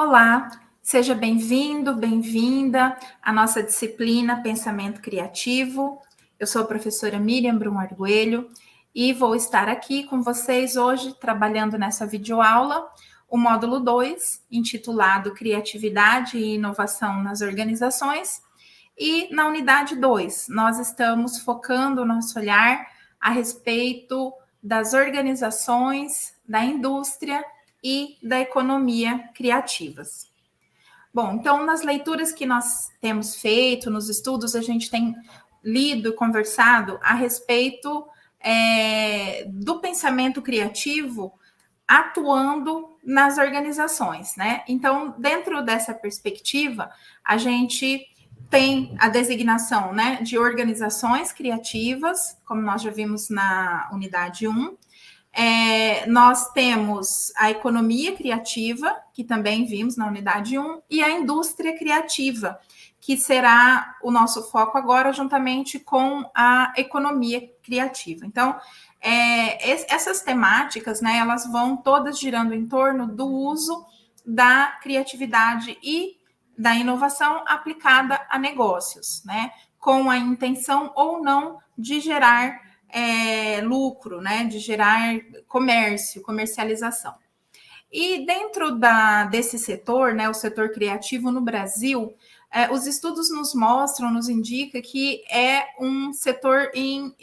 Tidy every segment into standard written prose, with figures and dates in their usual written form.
Olá, seja bem-vindo, bem-vinda à nossa disciplina Pensamento Criativo. Eu sou a professora Miriam Brum Arguelho e vou estar aqui com vocês hoje trabalhando nessa videoaula o módulo 2, intitulado Criatividade e Inovação nas Organizações. E na unidade 2, nós estamos focando o nosso olhar a respeito das organizações, da indústria e da economia criativas. Bom, então, nas leituras que nós temos feito, nos estudos, a gente tem lido e conversado a respeito do pensamento criativo atuando nas organizações, né? Então, dentro dessa perspectiva, a gente tem a designação, né, de organizações criativas, como nós já vimos na unidade 1. Nós temos a economia criativa, que também vimos na unidade 1, e a indústria criativa, que será o nosso foco agora, juntamente com a economia criativa. Então, essas temáticas, né, elas vão todas girando em torno do uso da criatividade e da inovação aplicada a negócios, né, com a intenção ou não de gerar lucro, né, de gerar comércio, comercialização. E dentro desse setor, né, o setor criativo no Brasil, os estudos nos mostram, nos indica que é um setor em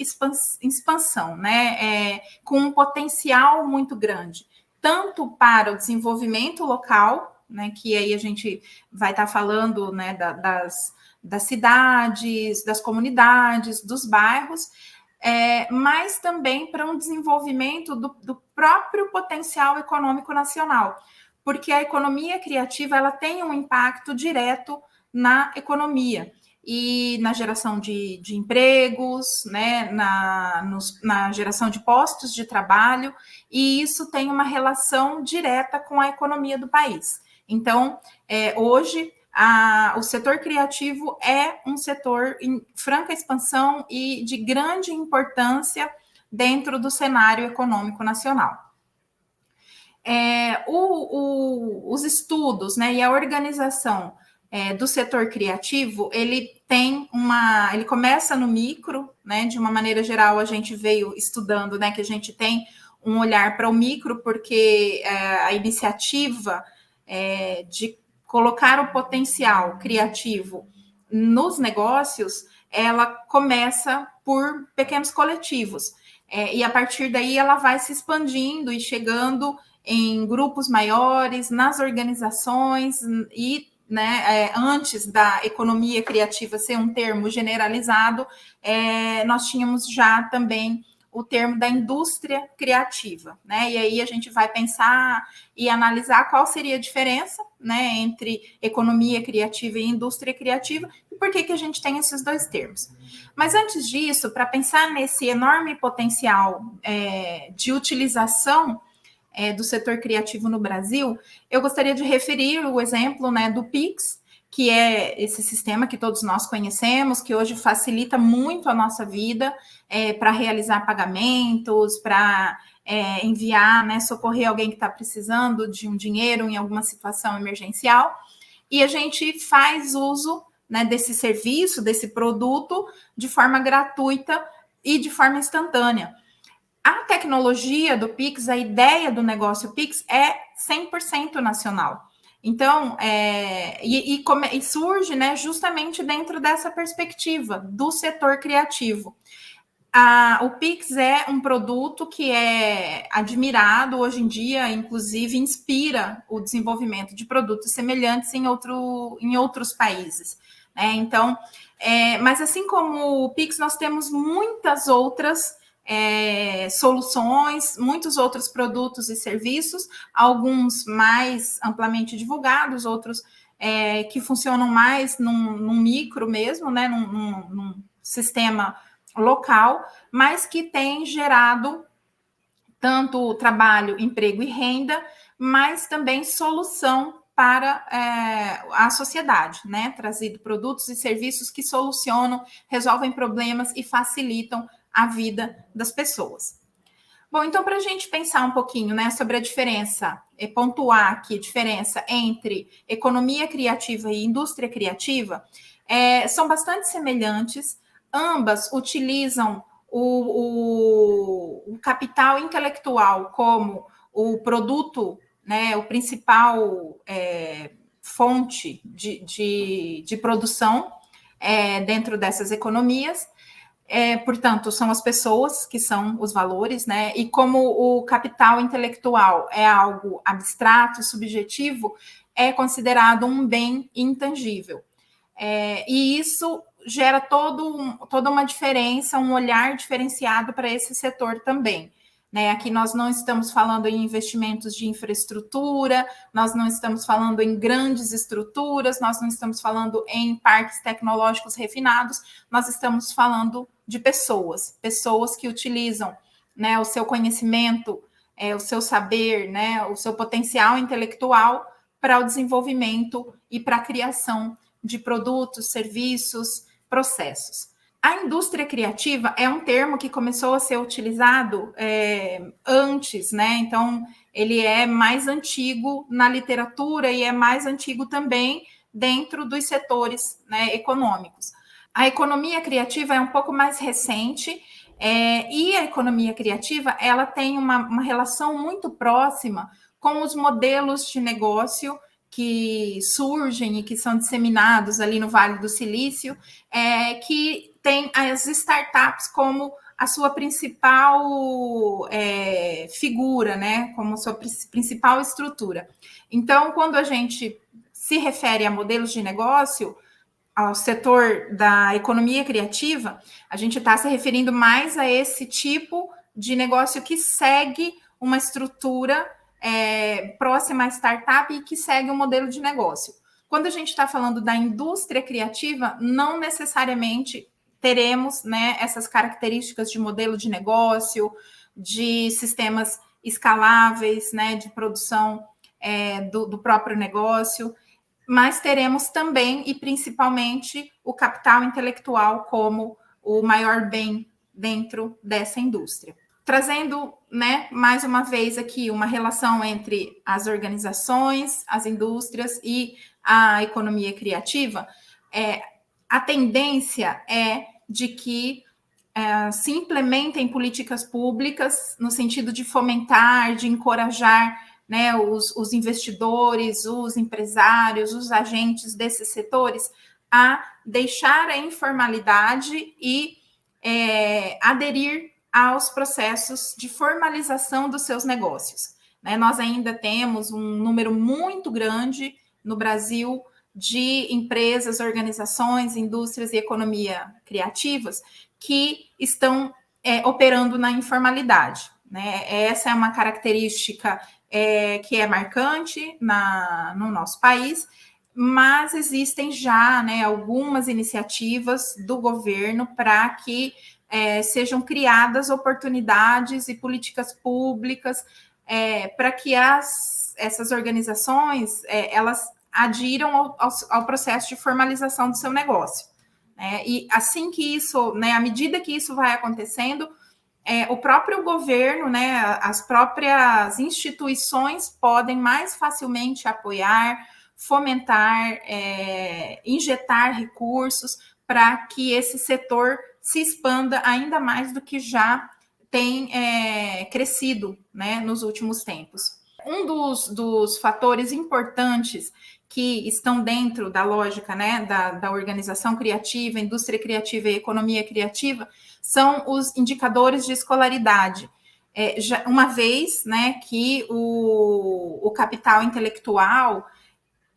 expansão, né, com um potencial muito grande, tanto para o desenvolvimento local, né, que aí a gente vai estar falando, né, das cidades, das comunidades, dos bairros, mas também para um desenvolvimento do próprio potencial econômico nacional, porque a economia criativa ela tem um impacto direto na economia e na geração de empregos, né, na geração de postos de trabalho, e isso tem uma relação direta com a economia do país. Então, hoje, o setor criativo é um setor em franca expansão e de grande importância dentro do cenário econômico nacional. Os estudos, né, e a organização do setor criativo, ele começa no micro, né, de uma maneira geral a gente veio estudando, né, que a gente tem um olhar para o micro, porque a iniciativa de colocar o potencial criativo nos negócios, ela começa por pequenos coletivos. E a partir daí ela vai se expandindo e chegando em grupos maiores, nas organizações, e né, antes da economia criativa ser um termo generalizado, nós tínhamos já também o termo da indústria criativa, né? E aí a gente vai pensar e analisar qual seria a diferença, né, entre economia criativa e indústria criativa e por que a gente tem esses dois termos. Mas antes disso, para pensar nesse enorme potencial de utilização do setor criativo no Brasil, eu gostaria de referir o exemplo, né, do Pix, que é esse sistema que todos nós conhecemos, que hoje facilita muito a nossa vida para realizar pagamentos, para enviar, né, socorrer alguém que está precisando de um dinheiro em alguma situação emergencial. E a gente faz uso, né, desse serviço, desse produto, de forma gratuita e de forma instantânea. A tecnologia do Pix, a ideia do negócio Pix é 100% nacional. Então, e surge, né, justamente dentro dessa perspectiva do setor criativo. O Pix é um produto que é admirado hoje em dia, inclusive inspira o desenvolvimento de produtos semelhantes em outros países, né? Então, mas assim como o Pix, nós temos muitas outras soluções, muitos outros produtos e serviços, alguns mais amplamente divulgados, outros que funcionam mais num micro mesmo, né, num sistema local, mas que tem gerado tanto trabalho, emprego e renda, mas também solução para a sociedade, né? Trazido produtos e serviços que solucionam, resolvem problemas e facilitam a vida das pessoas. Bom, então, para a gente pensar um pouquinho, né, sobre a diferença, pontuar aqui a diferença entre economia criativa e indústria criativa, são bastante semelhantes, ambas utilizam o capital intelectual como o produto, né, o principal fonte de produção dentro dessas economias. Portanto, são as pessoas que são os valores, né? E como o capital intelectual é algo abstrato, subjetivo, é considerado um bem intangível. E isso gera toda uma diferença, um olhar diferenciado para esse setor também. Né? Aqui nós não estamos falando em investimentos de infraestrutura, nós não estamos falando em grandes estruturas, nós não estamos falando em parques tecnológicos refinados, nós estamos falando de pessoas que utilizam, né, o seu conhecimento, o seu saber, né, o seu potencial intelectual para o desenvolvimento e para a criação de produtos, serviços, processos. A indústria criativa é um termo que começou a ser utilizado antes, né? Então, ele é mais antigo na literatura e é mais antigo também dentro dos setores, né, econômicos. A economia criativa é um pouco mais recente, e a economia criativa ela tem uma relação muito próxima com os modelos de negócio que surgem e que são disseminados ali no Vale do Silício, que tem as startups como a sua principal figura, né? Como sua principal estrutura. Então, quando a gente se refere a modelos de negócio, ao setor da economia criativa, a gente está se referindo mais a esse tipo de negócio que segue uma estrutura próxima à startup e que segue um modelo de negócio. Quando a gente está falando da indústria criativa, não necessariamente teremos, né, essas características de modelo de negócio, de sistemas escaláveis, né, de produção do próprio negócio, mas teremos também e principalmente o capital intelectual como o maior bem dentro dessa indústria. Trazendo, né, mais uma vez aqui uma relação entre as organizações, as indústrias e a economia criativa, a tendência é de que se implementem políticas públicas no sentido de fomentar, de encorajar, né, os investidores, os empresários, os agentes desses setores a deixar a informalidade e aderir aos processos de formalização dos seus negócios. Né? Nós ainda temos um número muito grande no Brasil de empresas, organizações, indústrias e economia criativas que estão operando na informalidade. Né? Essa é uma característica que é marcante no nosso país, mas existem já, né, algumas iniciativas do governo para que sejam criadas oportunidades e políticas públicas para que essas organizações elas adiram ao processo de formalização do seu negócio. E assim que isso, né, à medida que isso vai acontecendo, o próprio governo, né, as próprias instituições podem mais facilmente apoiar, fomentar, injetar recursos para que esse setor se expanda ainda mais do que já tem crescido, né, nos últimos tempos. Um dos fatores importantes que estão dentro da lógica, né, da organização criativa, indústria criativa e economia criativa, são os indicadores de escolaridade. Uma vez, né, que o capital intelectual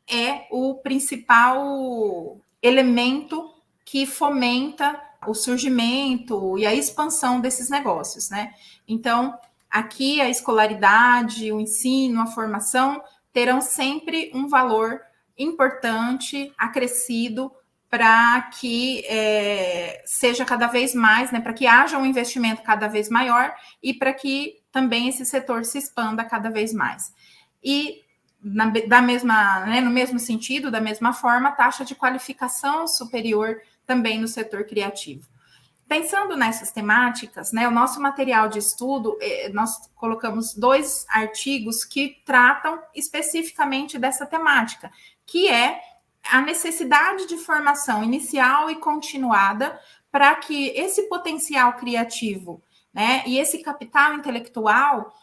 é o principal elemento que fomenta o surgimento e a expansão desses negócios, né? Então, aqui a escolaridade, o ensino, a formação terão sempre um valor importante, acrescido, para que seja cada vez mais, né, para que haja um investimento cada vez maior e para que também esse setor se expanda cada vez mais. E no mesmo sentido, da mesma forma, a taxa de qualificação superior também no setor criativo. Pensando nessas temáticas, né, o nosso material de estudo, nós colocamos 2 artigos que tratam especificamente dessa temática, que é a necessidade de formação inicial e continuada para que esse potencial criativo, né, e esse capital intelectual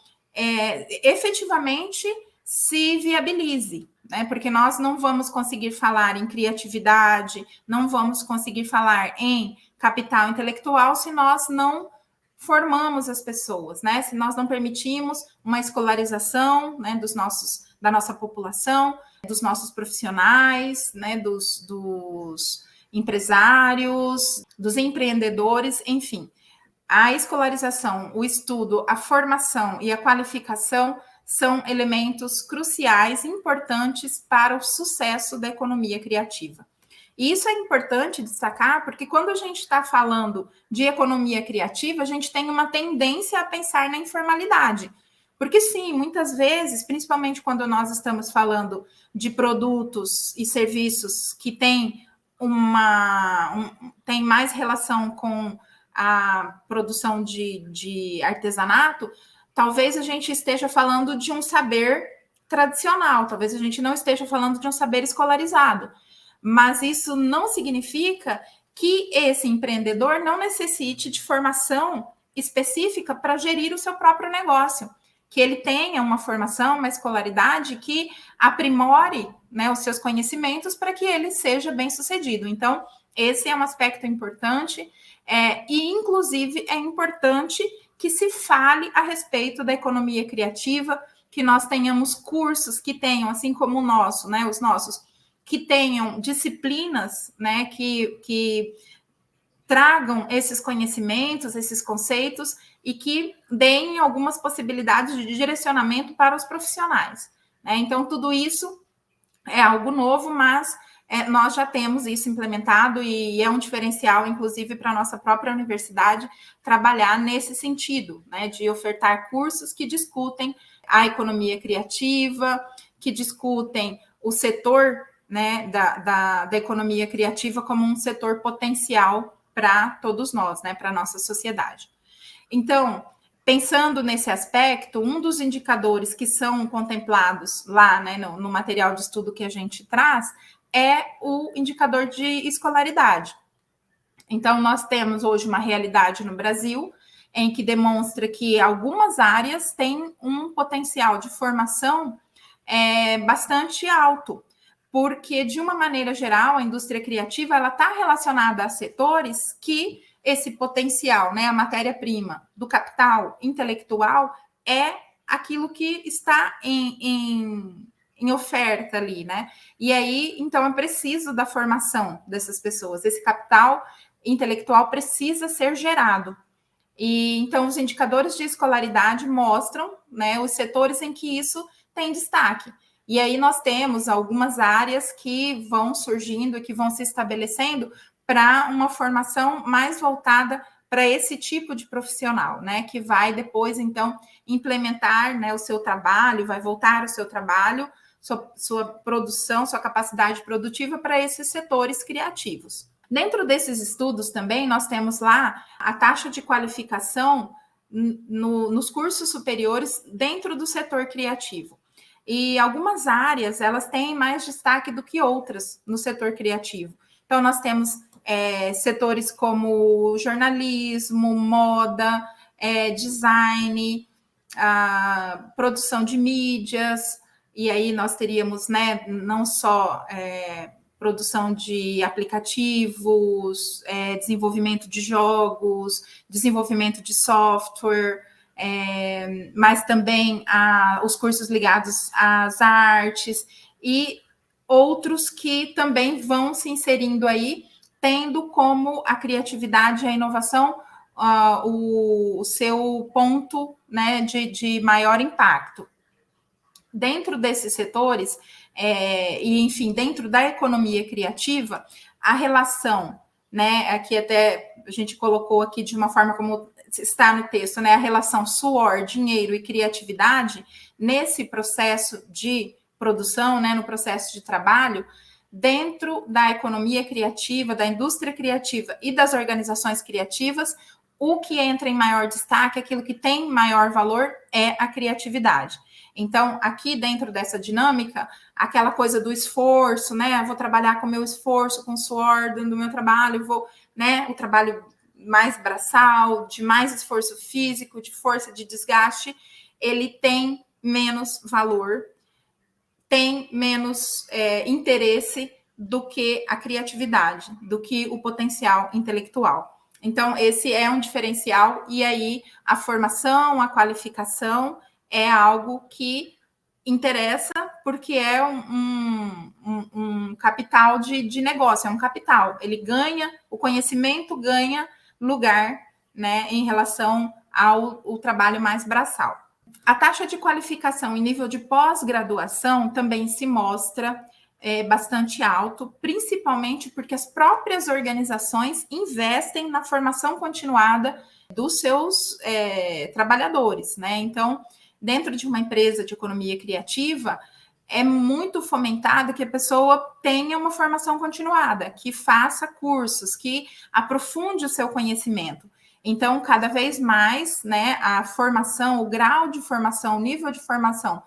efetivamente se viabilize, né? Porque nós não vamos conseguir falar em criatividade, não vamos conseguir falar em capital intelectual se nós não formamos as pessoas, né? Se nós não permitimos uma escolarização, né, da nossa população, dos nossos profissionais, né, dos empresários, dos empreendedores, enfim. A escolarização, o estudo, a formação e a qualificação são elementos cruciais, importantes para o sucesso da economia criativa. E isso é importante destacar, porque quando a gente está falando de economia criativa, a gente tem uma tendência a pensar na informalidade. Porque sim, muitas vezes, principalmente quando nós estamos falando de produtos e serviços que têm tem mais relação com a produção de artesanato, talvez a gente esteja falando de um saber tradicional, talvez a gente não esteja falando de um saber escolarizado. Mas isso não significa que esse empreendedor não necessite de formação específica para gerir o seu próprio negócio, que ele tenha uma formação, uma escolaridade que aprimore, né, os seus conhecimentos para que ele seja bem sucedido. Então, esse é um aspecto importante, e inclusive é importante que se fale a respeito da economia criativa, que nós tenhamos cursos que tenham, assim como o nosso, né, os nossos, que tenham disciplinas, né, que tragam esses conhecimentos, esses conceitos e que deem algumas possibilidades de direcionamento para os profissionais, né? Então, tudo isso é algo novo, mas nós já temos isso implementado e é um diferencial, inclusive, para a nossa própria universidade trabalhar nesse sentido, né, de ofertar cursos que discutem a economia criativa, que discutem o setor, né, da economia criativa como um setor potencial para todos nós, né, para a nossa sociedade. Então, pensando nesse aspecto, um dos indicadores que são contemplados lá, né, no material de estudo que a gente traz é o indicador de escolaridade. Então, nós temos hoje uma realidade no Brasil em que demonstra que algumas áreas têm um potencial de formação bastante alto, porque, de uma maneira geral, a indústria criativa ela está relacionada a setores que esse potencial, né, a matéria-prima do capital intelectual é aquilo que está em oferta ali, né? E aí, então, é preciso da formação dessas pessoas. Esse capital intelectual precisa ser gerado. E então, os indicadores de escolaridade mostram, né, os setores em que isso tem destaque. E aí nós temos algumas áreas que vão surgindo e que vão se estabelecendo para uma formação mais voltada para esse tipo de profissional, né? Que vai depois, então, implementar, né, o seu trabalho, vai voltar o seu trabalho, sua produção, sua capacidade produtiva para esses setores criativos. Dentro desses estudos também, nós temos lá a taxa de qualificação nos cursos superiores dentro do setor criativo. E algumas áreas, elas têm mais destaque do que outras no setor criativo. Então, nós temos setores como jornalismo, moda, design, produção de mídias, e aí nós teríamos, né, não só produção de aplicativos, desenvolvimento de jogos, desenvolvimento de software, mas também os cursos ligados às artes e outros que também vão se inserindo aí, tendo como a criatividade e a inovação o seu ponto, né, de maior impacto. Dentro desses setores, e enfim, dentro da economia criativa, a relação, né, aqui até a gente colocou aqui de uma forma como está no texto, né, a relação suor, dinheiro e criatividade, nesse processo de produção, né, no processo de trabalho, dentro da economia criativa, da indústria criativa e das organizações criativas, o que entra em maior destaque, aquilo que tem maior valor é a criatividade. Então, aqui dentro dessa dinâmica, aquela coisa do esforço, né? Eu vou trabalhar com o meu esforço, com o suor do meu trabalho, vou, né? O trabalho mais braçal, de mais esforço físico, de força, de desgaste, ele tem menos valor, tem menos interesse do que a criatividade, do que o potencial intelectual. Então, esse é um diferencial, e aí a formação, a qualificação é algo que interessa, porque é um capital de negócio, é um capital. Ele ganha, o conhecimento ganha lugar, né, em relação ao trabalho mais braçal. A taxa de qualificação em nível de pós-graduação também se mostra bastante alto, principalmente porque as próprias organizações investem na formação continuada dos seus trabalhadores, né? Então, dentro de uma empresa de economia criativa, é muito fomentado que a pessoa tenha uma formação continuada, que faça cursos, que aprofunde o seu conhecimento. Então, cada vez mais, né, a formação, o grau de formação, o nível de formação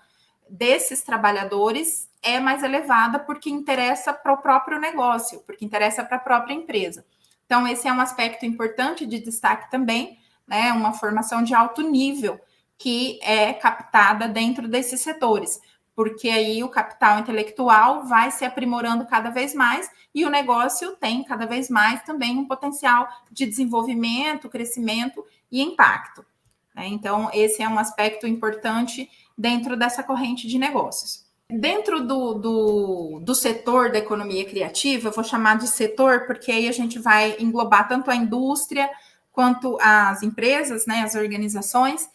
desses trabalhadores é mais elevada porque interessa para o próprio negócio, porque interessa para a própria empresa. Então, esse é um aspecto importante de destaque também, né, uma formação de alto nível que é captada dentro desses setores, porque aí o capital intelectual vai se aprimorando cada vez mais e o negócio tem cada vez mais também um potencial de desenvolvimento, crescimento e impacto. Então, esse é um aspecto importante dentro dessa corrente de negócios. Dentro do setor da economia criativa, eu vou chamar de setor porque aí a gente vai englobar tanto a indústria quanto as empresas, né, as organizações,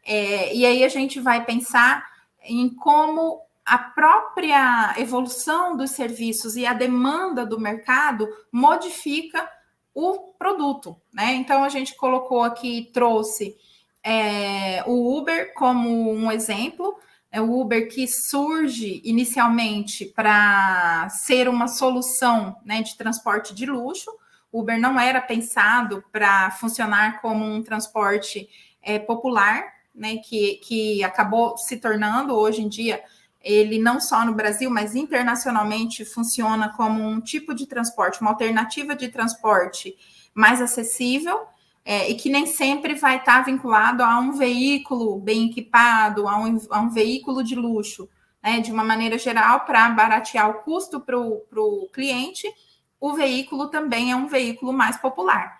e aí a gente vai pensar em como a própria evolução dos serviços e a demanda do mercado modifica o produto, né? Então a gente colocou aqui, trouxe o Uber como um exemplo, o Uber que surge inicialmente para ser uma solução, né, de transporte de luxo. O Uber não era pensado para funcionar como um transporte popular, né, que acabou se tornando hoje em dia. Ele não só no Brasil, mas internacionalmente funciona como um tipo de transporte, uma alternativa de transporte mais acessível, e que nem sempre vai estar vinculado a um veículo bem equipado, a um veículo de luxo, né? De uma maneira geral, para baratear o custo para o cliente, o veículo também é um veículo mais popular.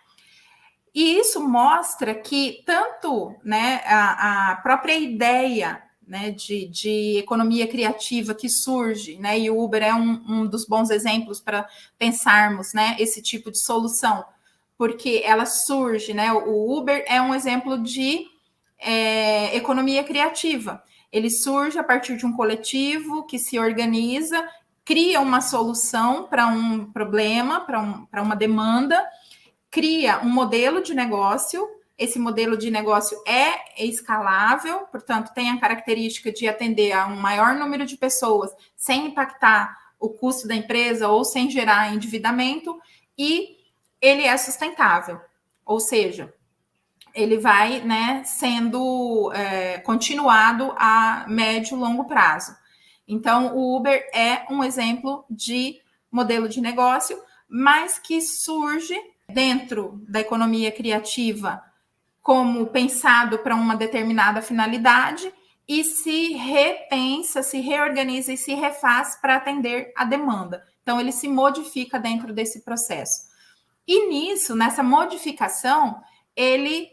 E isso mostra que tanto, né, a própria ideia, né, de economia criativa que surge, né, e o Uber é um dos bons exemplos para pensarmos, né, esse tipo de solução, porque ela surge, né, o Uber é um exemplo de economia criativa. Ele surge a partir de um coletivo que se organiza, cria uma solução para um problema, para uma demanda, cria um modelo de negócio. Esse modelo de negócio é escalável, portanto, tem a característica de atender a um maior número de pessoas sem impactar o custo da empresa ou sem gerar endividamento, e ele é sustentável, ou seja, ele vai, né, sendo continuado a médio e longo prazo. Então, o Uber é um exemplo de modelo de negócio, mas que surge dentro da economia criativa como pensado para uma determinada finalidade e se repensa, se reorganiza e se refaz para atender a demanda. Então, ele se modifica dentro desse processo. E nisso, nessa modificação, ele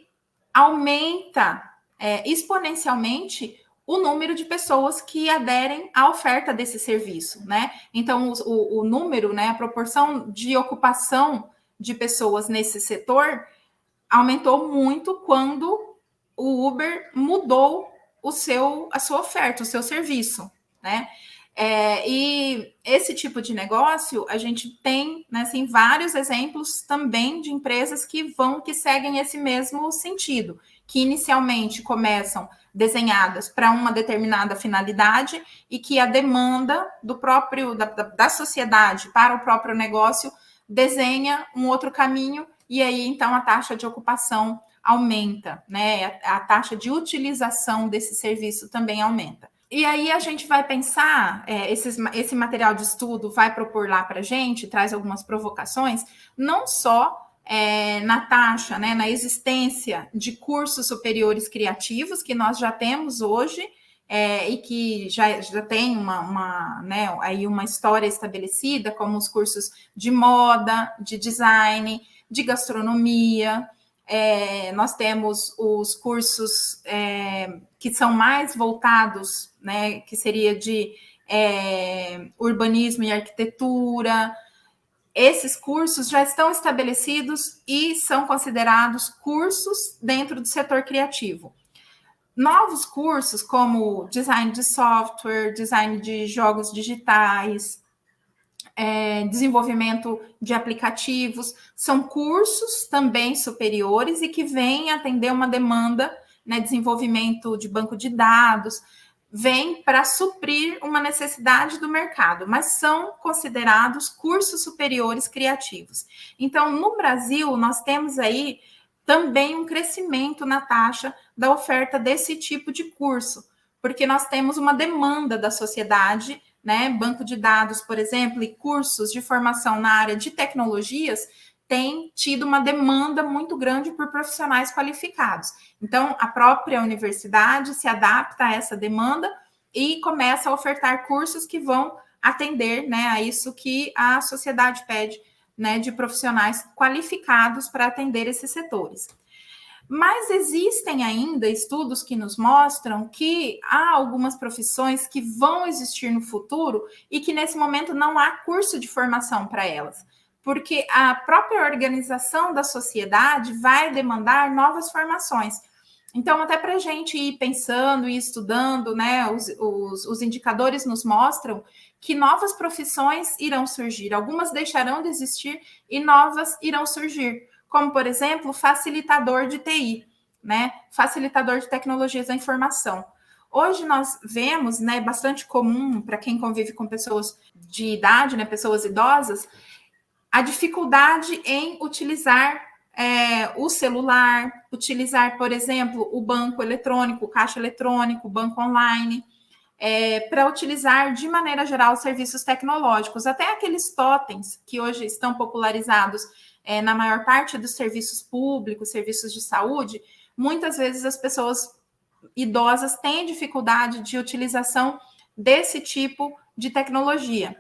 aumenta exponencialmente o número de pessoas que aderem à oferta desse serviço, né? Então, o número, né, a proporção de ocupação de pessoas nesse setor aumentou muito quando o Uber mudou a sua oferta, o seu serviço, né? E esse tipo de negócio, a gente tem, né, assim, vários exemplos também de empresas que seguem esse mesmo sentido, que inicialmente começam desenhadas para uma determinada finalidade e que a demanda da sociedade para o próprio negócio desenha um outro caminho e aí então a taxa de ocupação aumenta, né? A taxa de utilização desse serviço também aumenta. E aí a gente vai pensar, esse material de estudo vai propor lá para a gente, traz algumas provocações, não só na taxa, né, na existência de cursos superiores criativos, que nós já temos hoje, e que já tem uma história estabelecida, como os cursos de moda, de design, de gastronomia. Nós temos os cursos que são mais voltados, né, que seria de urbanismo e arquitetura. Esses cursos já estão estabelecidos e são considerados cursos dentro do setor criativo. Novos cursos como design de software, design de jogos digitais, desenvolvimento de aplicativos, são cursos também superiores e que vêm atender uma demanda, né, desenvolvimento de banco de dados, vem para suprir uma necessidade do mercado, mas são considerados cursos superiores criativos. Então, no Brasil, nós temos aí também um crescimento na taxa da oferta desse tipo de curso, porque nós temos uma demanda da sociedade, né? Banco de dados, por exemplo, e cursos de formação na área de tecnologias tem tido uma demanda muito grande por profissionais qualificados. Então, a própria universidade se adapta a essa demanda e começa a ofertar cursos que vão atender, né, a isso que a sociedade pede, né, de profissionais qualificados para atender esses setores. Mas existem ainda estudos que nos mostram que há algumas profissões que vão existir no futuro e que nesse momento não há curso de formação para elas, porque a própria organização da sociedade vai demandar novas formações. Então, até para a gente ir pensando e estudando, né, os indicadores nos mostram que novas profissões irão surgir, algumas deixarão de existir e novas irão surgir, como, por exemplo, facilitador de TI, né, facilitador de tecnologias da informação. Hoje nós vemos, né, bastante comum para quem convive com pessoas de idade, né, pessoas idosas, a dificuldade em utilizar o celular, utilizar, por exemplo, o banco eletrônico, o caixa eletrônico, o banco online, para utilizar, de maneira geral, os serviços tecnológicos. Até aqueles totens que hoje estão popularizados na maior parte dos serviços públicos, serviços de saúde, muitas vezes as pessoas idosas têm dificuldade de utilização desse tipo de tecnologia.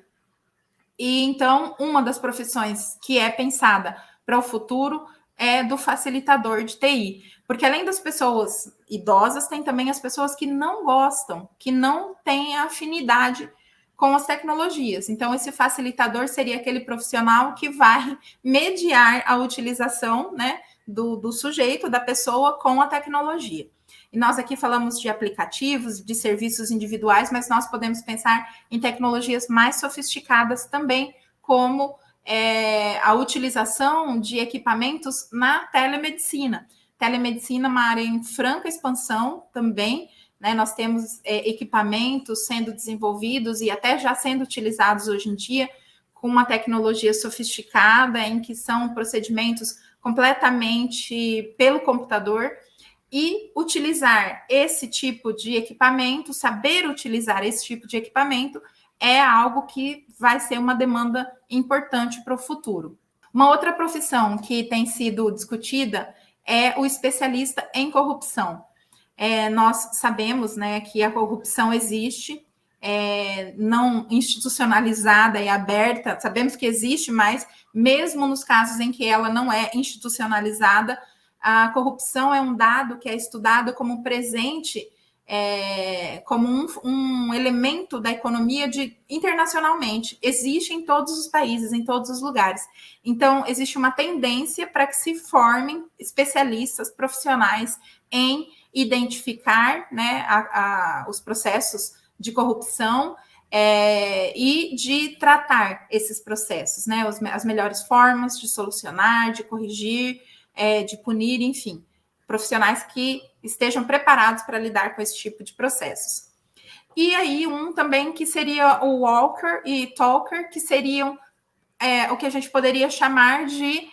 E então, uma das profissões que é pensada para o futuro é do facilitador de TI. Porque além das pessoas idosas, tem também as pessoas que não gostam, que não têm afinidade com as tecnologias. Então, esse facilitador seria aquele profissional que vai mediar a utilização, né, do sujeito, da pessoa com a tecnologia. E nós aqui falamos de aplicativos, de serviços individuais, mas nós podemos pensar em tecnologias mais sofisticadas também, como a utilização de equipamentos na telemedicina. Telemedicina é uma área em franca expansão também, né? Nós temos equipamentos sendo desenvolvidos e até já sendo utilizados hoje em dia com uma tecnologia sofisticada, em que são procedimentos completamente pelo computador. E utilizar esse tipo de equipamento, saber utilizar esse tipo de equipamento, é algo que vai ser uma demanda importante para o futuro. Uma outra profissão que tem sido discutida é o especialista em corrupção. Nós sabemos, né, que a corrupção existe, não institucionalizada e aberta, sabemos que existe, mas mesmo nos casos em que ela não é institucionalizada, a corrupção é um dado que é estudado como presente, como um elemento da economia internacionalmente. Existe em todos os países, em todos os lugares. Então, existe uma tendência para que se formem especialistas profissionais em identificar, né, os processos de corrupção e de tratar esses processos, né, as melhores formas de solucionar, de corrigir, de punir, enfim, profissionais que estejam preparados para lidar com esse tipo de processos. E aí um também que seria o walker e talker, que seriam o que a gente poderia chamar de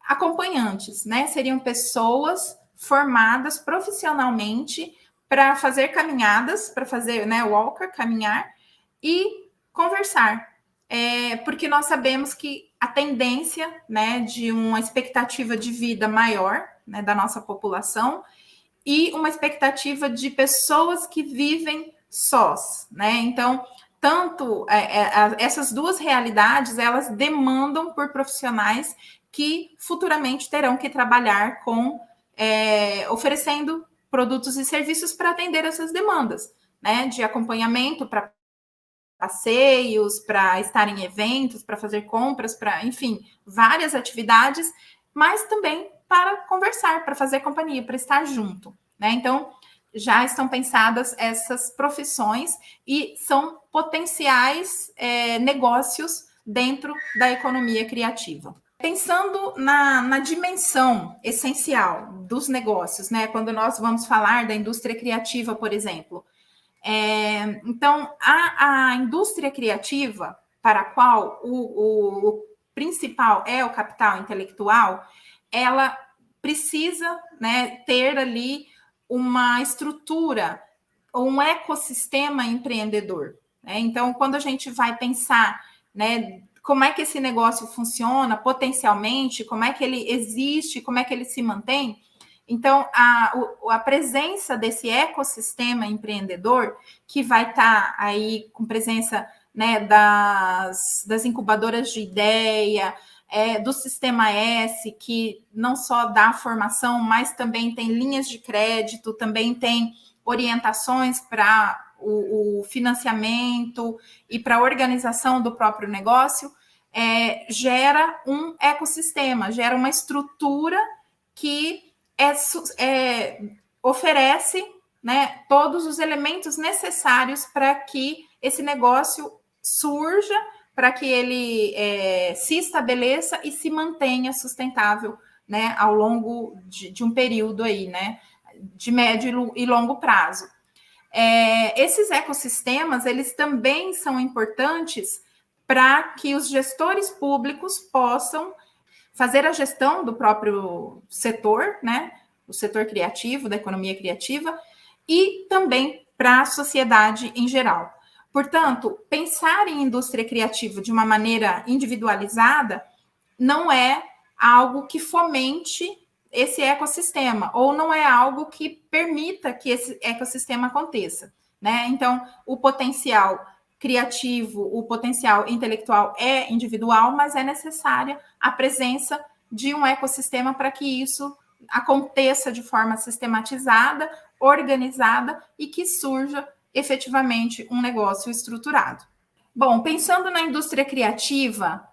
acompanhantes, né? Seriam pessoas formadas profissionalmente para fazer caminhadas, para fazer, né, walker, caminhar e conversar. Porque nós sabemos que a tendência, né, de uma expectativa de vida maior, né, da nossa população e uma expectativa de pessoas que vivem sós, né? Então, tanto essas duas realidades, elas demandam por profissionais que futuramente terão que trabalhar com oferecendo produtos e serviços para atender essas demandas, né? De acompanhamento para passeios, para estar em eventos, para fazer compras, para, enfim, várias atividades, mas também para conversar, para fazer companhia, para estar junto, né? Então, já estão pensadas essas profissões e são potenciais negócios dentro da economia criativa. Pensando na dimensão essencial dos negócios, né? Quando nós vamos falar da indústria criativa, por exemplo, então, a indústria criativa, para a qual o principal é o capital intelectual, ela precisa, né, ter ali uma estrutura, um ecossistema empreendedor, né? Então, quando a gente vai pensar, né, como é que esse negócio funciona potencialmente, como é que ele existe, como é que ele se mantém, então, a presença desse ecossistema empreendedor, que vai estar aí com presença, né, das incubadoras de ideia, do Sistema S, que não só dá formação, mas também tem linhas de crédito, também tem orientações para o financiamento e para a organização do próprio negócio, gera um ecossistema, gera uma estrutura que oferece, né, todos os elementos necessários para que esse negócio surja, para que ele se estabeleça e se mantenha sustentável, né, ao longo de um período aí, né, de médio e longo prazo. Esses ecossistemas, eles também são importantes para que os gestores públicos possam fazer a gestão do próprio setor, né, o setor criativo, da economia criativa, e também para a sociedade em geral. Portanto, pensar em indústria criativa de uma maneira individualizada não é algo que fomente esse ecossistema, ou não é algo que permita que esse ecossistema aconteça, né? Então, o potencial criativo, o potencial intelectual é individual, mas é necessária a presença de um ecossistema para que isso aconteça de forma sistematizada, organizada e que surja efetivamente um negócio estruturado. Bom, pensando na indústria criativa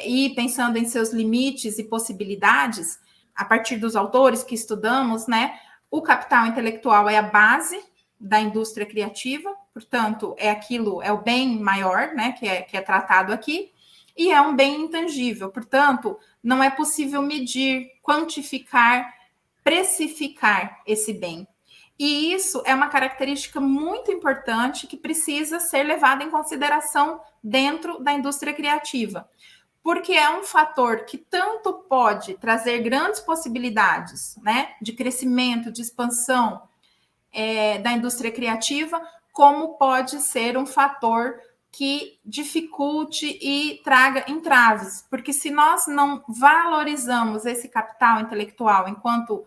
e pensando em seus limites e possibilidades, a partir dos autores que estudamos, né, o capital intelectual é a base da indústria criativa, portanto, é o bem maior, né, que é tratado aqui, e é um bem intangível, portanto, não é possível medir, quantificar, precificar esse bem. E isso é uma característica muito importante que precisa ser levada em consideração dentro da indústria criativa, porque é um fator que tanto pode trazer grandes possibilidades, né, de crescimento, de expansão da indústria criativa, como pode ser um fator que dificulte e traga entraves, porque se nós não valorizamos esse capital intelectual enquanto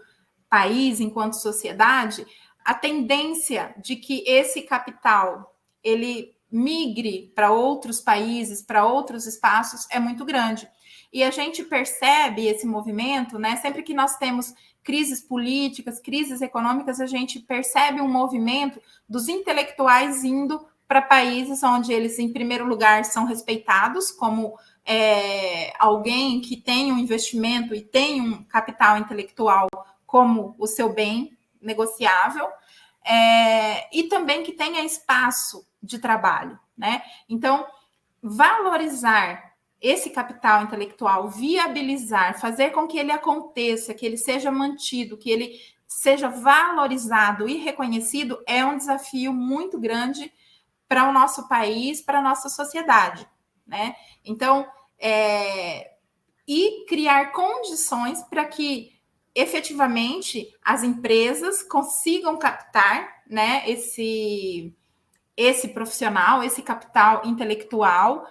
país, enquanto sociedade, a tendência de que esse capital ele migre para outros países, para outros espaços, é muito grande. E a gente percebe esse movimento, né? Sempre que nós temos crises políticas, crises econômicas, a gente percebe um movimento dos intelectuais indo para países onde eles, em primeiro lugar, são respeitados como alguém que tem um investimento e tem um capital intelectual como o seu bem negociável, e também que tenha espaço de trabalho, né? Então, valorizar esse capital intelectual, viabilizar, fazer com que ele aconteça, que ele seja mantido, que ele seja valorizado e reconhecido é um desafio muito grande para o nosso país, para a nossa sociedade, né? Então, e criar condições para que efetivamente as empresas consigam captar, né, esse profissional, esse capital intelectual,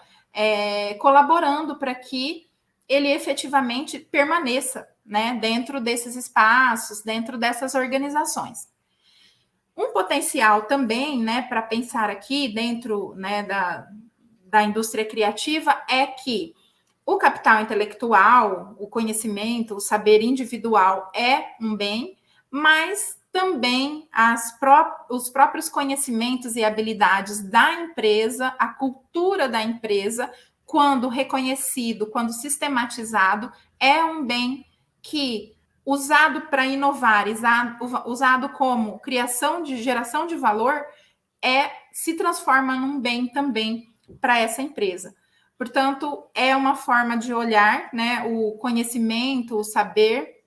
colaborando para que ele efetivamente permaneça, né, dentro desses espaços, dentro dessas organizações. Um potencial também, né, para pensar aqui dentro, né, da indústria criativa é que o capital intelectual, o conhecimento, o saber individual é um bem, mas também os próprios conhecimentos e habilidades da empresa, a cultura da empresa, quando reconhecido, quando sistematizado, é um bem que, usado para inovar, usado como geração de valor, se transforma num bem também para essa empresa. Portanto, é uma forma de olhar, né, o conhecimento, o saber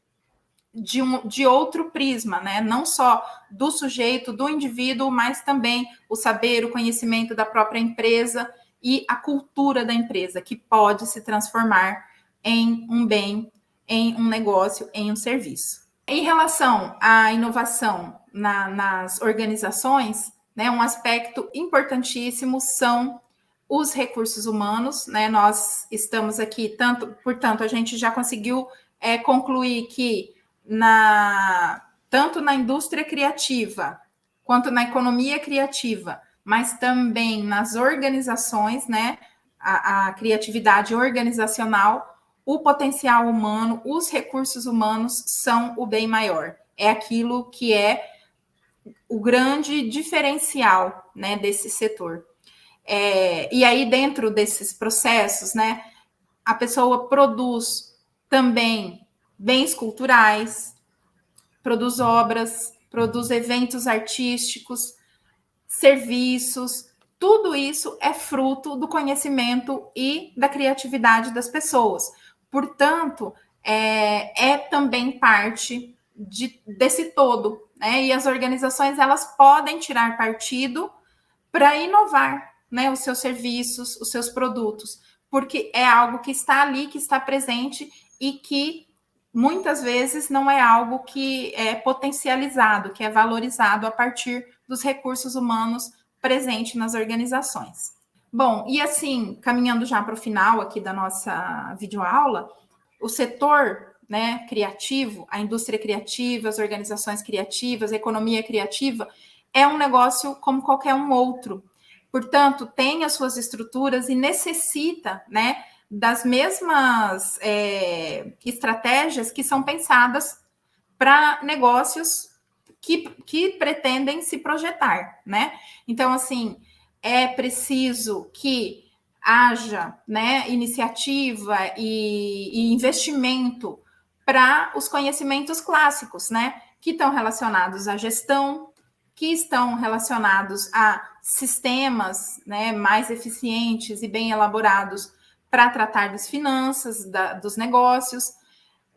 de outro prisma, né? Não só do sujeito, do indivíduo, mas também o saber, o conhecimento da própria empresa e a cultura da empresa, que pode se transformar em um bem, em um negócio, em um serviço. Em relação à inovação nas organizações, né, um aspecto importantíssimo são os recursos humanos, né? Nós estamos aqui, portanto, a gente já conseguiu concluir que tanto na indústria criativa, quanto na economia criativa, mas também nas organizações, né? A criatividade organizacional, o potencial humano, os recursos humanos são o bem maior. É aquilo que é o grande diferencial, né, desse setor. E aí, dentro desses processos, né, a pessoa produz também bens culturais, produz obras, produz eventos artísticos, serviços. Tudo isso é fruto do conhecimento e da criatividade das pessoas. Portanto, é também parte desse todo, né? E as organizações, elas podem tirar partido para inovar, né, os seus serviços, os seus produtos, porque é algo que está ali, que está presente e que muitas vezes não é algo que é potencializado, que é valorizado a partir dos recursos humanos presentes nas organizações. Bom, e assim, caminhando já para o final aqui da nossa videoaula, o setor, né, criativo, a indústria criativa, as organizações criativas, a economia criativa, é um negócio como qualquer um outro. Portanto, tem as suas estruturas e necessita, né, das mesmas estratégias que são pensadas para negócios que pretendem se projetar, né? Então, assim, é preciso que haja, né, iniciativa e investimento para os conhecimentos clássicos, né, que estão relacionados à gestão, que estão relacionados a sistemas, né, mais eficientes e bem elaborados para tratar das finanças, dos negócios,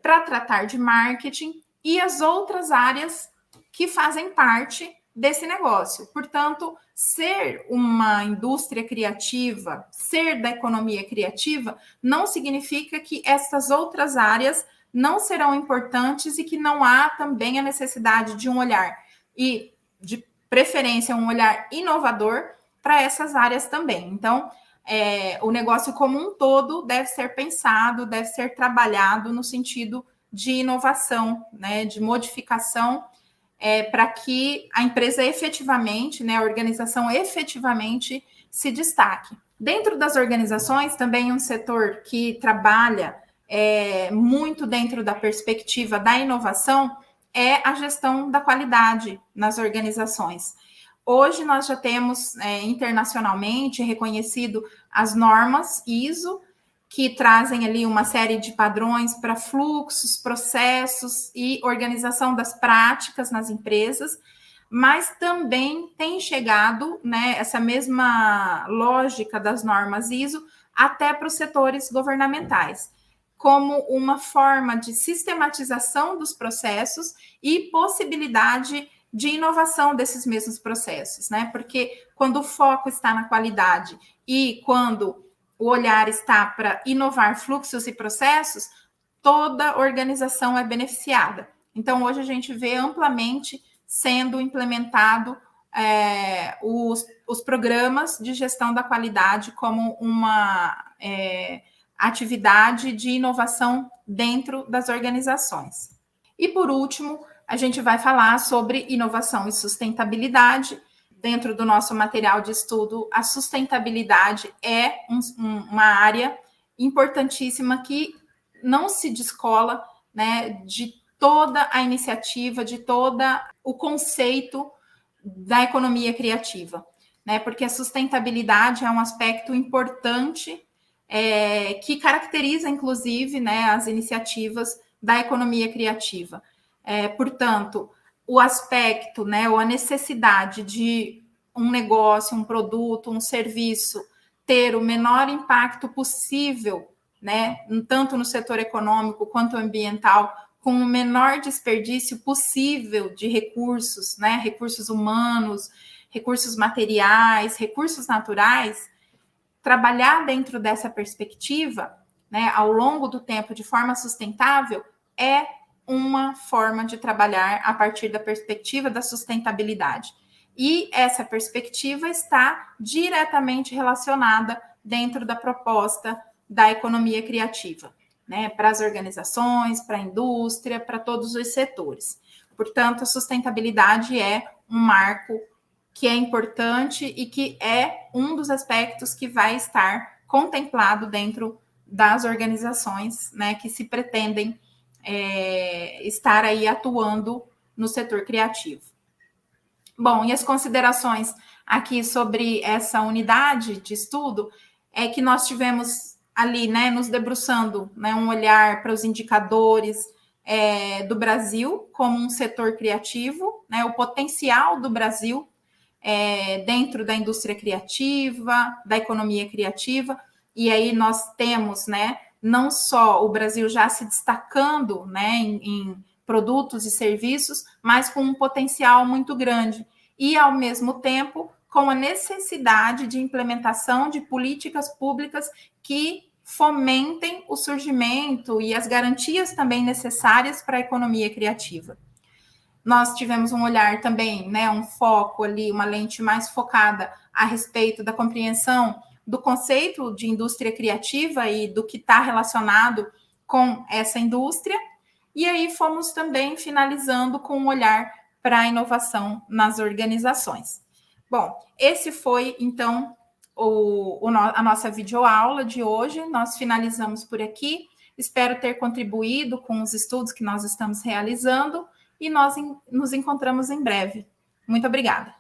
para tratar de marketing e as outras áreas que fazem parte desse negócio. Portanto, ser uma indústria criativa, ser da economia criativa, não significa que essas outras áreas não serão importantes e que não há também a necessidade de um olhar e, de preferência, um olhar inovador para essas áreas também. Então, o negócio como um todo deve ser pensado, deve ser trabalhado no sentido de inovação, né, de modificação, para que a empresa efetivamente, né, a organização efetivamente se destaque. Dentro das organizações, também um setor que trabalha muito dentro da perspectiva da inovação é a gestão da qualidade nas organizações. Hoje nós já temos internacionalmente reconhecido as normas ISO, que trazem ali uma série de padrões para fluxos, processos e organização das práticas nas empresas, mas também tem chegado, né, essa mesma lógica das normas ISO até para os setores governamentais. como uma forma de sistematização dos processos e possibilidade de inovação desses mesmos processos, né? Porque quando o foco está na qualidade e quando o olhar está para inovar fluxos e processos, toda organização é beneficiada. Então, hoje a gente vê amplamente sendo implementado os programas de gestão da qualidade como uma atividade de inovação dentro das organizações. E, por último, a gente vai falar sobre inovação e sustentabilidade. Dentro do nosso material de estudo, a sustentabilidade é uma área importantíssima que não se descola, né, de toda a iniciativa, de todo o conceito da economia criativa, né? Porque a sustentabilidade é um aspecto importante que caracteriza, inclusive, né, as iniciativas da economia criativa. Portanto, o aspecto, né, ou a necessidade de um negócio, um produto, um serviço ter o menor impacto possível, né, tanto no setor econômico quanto ambiental, com o menor desperdício possível de recursos, né, recursos humanos, recursos materiais, recursos naturais, trabalhar dentro dessa perspectiva, né, ao longo do tempo de forma sustentável, é uma forma de trabalhar a partir da perspectiva da sustentabilidade. E essa perspectiva está diretamente relacionada dentro da proposta da economia criativa, né, para as organizações, para a indústria, para todos os setores. Portanto, a sustentabilidade é um marco que é importante e que é um dos aspectos que vai estar contemplado dentro das organizações, né, que se pretendem estar aí atuando no setor criativo. Bom, e as considerações aqui sobre essa unidade de estudo é que nós tivemos ali, né, nos debruçando, né, um olhar para os indicadores do Brasil como um setor criativo, né, o potencial do Brasil dentro da indústria criativa, da economia criativa, e aí nós temos, né, não só o Brasil já se destacando, né, em produtos e serviços, mas com um potencial muito grande, e ao mesmo tempo com a necessidade de implementação de políticas públicas que fomentem o surgimento e as garantias também necessárias para a economia criativa. Nós tivemos um olhar também, né, um foco ali, uma lente mais focada a respeito da compreensão do conceito de indústria criativa e do que está relacionado com essa indústria. E aí fomos também finalizando com um olhar para a inovação nas organizações. Bom, esse foi, então, a nossa videoaula de hoje. Nós finalizamos por aqui. Espero ter contribuído com os estudos que nós estamos realizando e nós nos encontramos em breve. Muito obrigada.